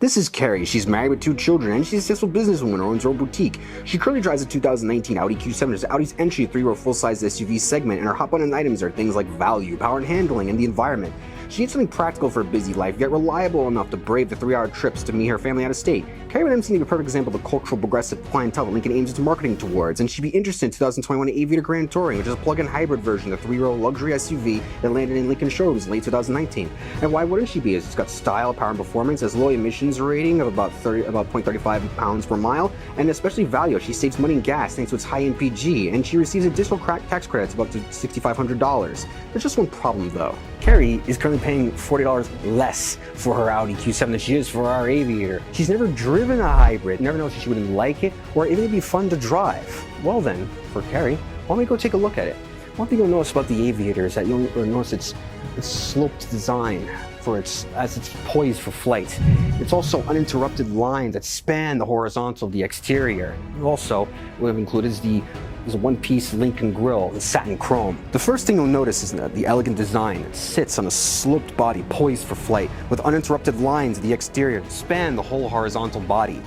This is Carrie. She's married with 2 children and she's a successful businesswoman who owns her own boutique. She currently drives a 2019 Audi Q7, which is Audi's entry 3-row full-size SUV segment, and her hot-button items are things like value, power and handling, and the environment. She needs something practical for a busy life, yet reliable enough to brave the 3-hour trips to meet her family out of state. Carrie would seem to be a perfect example of the cultural progressive clientele that Lincoln aims its marketing towards, and she'd be interested in 2021 Aviator Grand Touring, which is a plug-in hybrid version of the 3-row luxury SUV that landed in Lincoln showrooms in late 2019. And why wouldn't she be? It's got style, power, and performance, has low emissions rating of about 0.35 pounds per mile, and especially value. She saves money in gas thanks to its high MPG, and she receives additional tax credits of up to $6,500. There's just one problem though. Carrie is currently paying $40 less for her Audi Q7 than she is for our Aviator. She's never driven a hybrid, never knows if she wouldn't like it, or even it'd be fun to drive. Well then, for Carrie, why don't we go take a look at it? One thing you'll notice about the Aviator is that you'll notice its sloped design as it's poised for flight. It's also uninterrupted lines that span the horizontal of the exterior. Also, what we've included is a one-piece Lincoln grille in satin chrome. The first thing you'll notice is the elegant design. It sits on a sloped body poised for flight with uninterrupted lines at the exterior that span the whole horizontal body.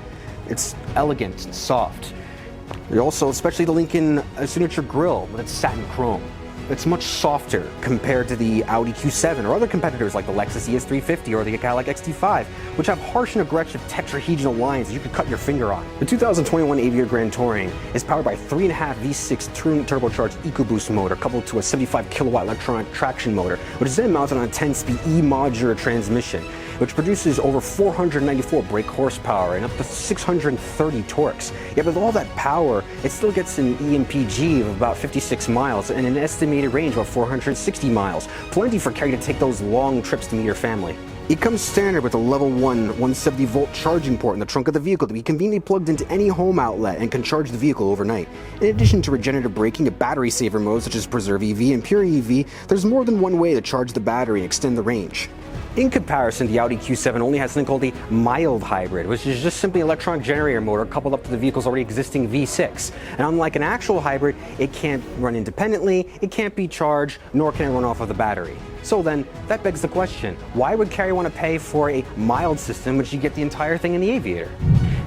It's elegant and soft. Also, especially the Lincoln signature grille with its satin chrome. It's much softer compared to the Audi Q7 or other competitors like the Lexus ES350 or the Cadillac XT5, which have harsh and aggressive tetrahedral lines that you could cut your finger on. The 2021 Aviator Grand Touring is powered by a 3.5 V6 turbocharged EcoBoost motor coupled to a 75 kilowatt electronic traction motor, which is then mounted on a 10-speed E-modular transmission, which produces over 494 brake horsepower and up to 630 torques. Yet with all that power, it still gets an EMPG of about 56 miles and an estimated range of about 460 miles. Plenty for Carrie to take those long trips to meet her family. It comes standard with a level 1 170-volt charging port in the trunk of the vehicle to be conveniently plugged into any home outlet and can charge the vehicle overnight. In addition to regenerative braking and battery saver modes such as Preserve EV and Pure EV, there's more than one way to charge the battery and extend the range. In comparison, the Audi Q7 only has something called a mild hybrid, which is just simply an electronic generator motor coupled up to the vehicle's already existing V6. And unlike an actual hybrid, it can't run independently, it can't be charged, nor can it run off of the battery. So then, that begs the question, why would Carrie want to pay for a mild system when she get the entire thing in the Aviator?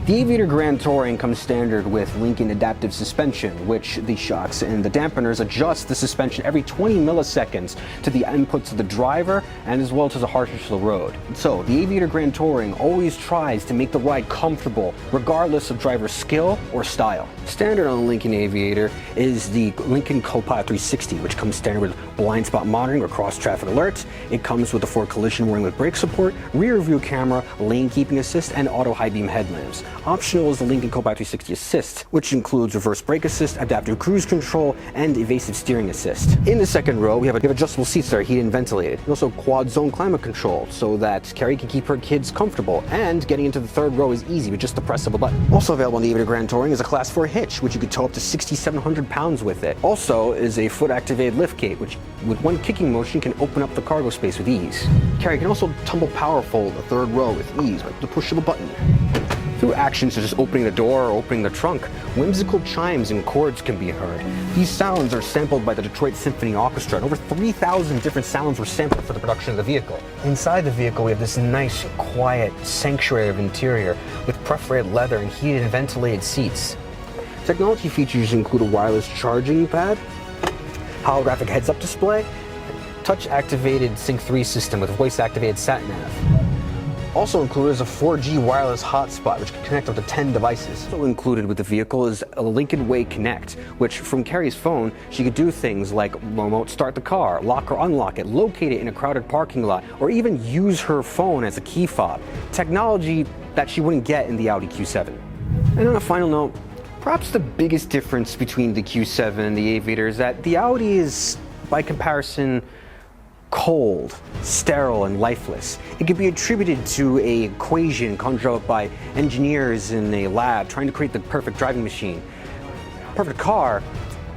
The Aviator Grand Touring comes standard with Lincoln Adaptive Suspension, which the shocks and the dampeners adjust the suspension every 20 milliseconds to the inputs of the driver and as well to the harshness of the road. So the Aviator Grand Touring always tries to make the ride comfortable regardless of driver skill or style. Standard on the Lincoln Aviator is the Lincoln Copilot 360, which comes standard with blind spot monitoring or cross traffic alerts. It comes with a forward collision warning with brake support, rear view camera, lane keeping assist, and auto high beam headlamps. Optional is the Lincoln Copilot 360 Assist, which includes reverse brake assist, adaptive cruise control, and evasive steering assist. In the second row, we have adjustable seats that are heated and ventilated. Also quad zone climate control, so that Carrie can keep her kids comfortable, and getting into the third row is easy with just the press of a button. Also available on the Aviator Grand Touring is a Class 4 hitch, which you could tow up to 6,700 pounds with it. Also is a foot-activated liftgate, which with one kicking motion can open up the cargo space with ease. Carrie can also tumble power fold the third row with ease with the push of a button. Through actions such as opening the door or opening the trunk, whimsical chimes and chords can be heard. These sounds are sampled by the Detroit Symphony Orchestra, and over 3,000 different sounds were sampled for the production of the vehicle. Inside the vehicle, we have this nice, quiet sanctuary of interior with perforated leather and heated and ventilated seats. Technology features include a wireless charging pad, holographic heads-up display, touch-activated Sync 3 system with voice-activated sat-nav. Also included is a 4G wireless hotspot, which can connect up to 10 devices. Also included with the vehicle is a Lincoln Way Connect, which from Carrie's phone, she could do things like remote start the car, lock or unlock it, locate it in a crowded parking lot, or even use her phone as a key fob. Technology that she wouldn't get in the Audi Q7. And on a final note, perhaps the biggest difference between the Q7 and the Aviator is that the Audi is, by comparison, cold, sterile, and lifeless. It can be attributed to an equation conjured up by engineers in a lab trying to create the perfect driving machine. Perfect car,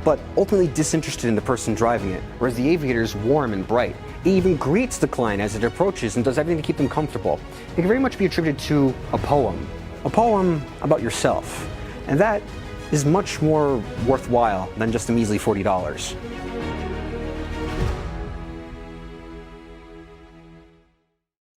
but ultimately disinterested in the person driving it, whereas the Aviator is warm and bright. It even greets the client as it approaches and does everything to keep them comfortable. It can very much be attributed to a poem about yourself, and that is much more worthwhile than just a measly $40.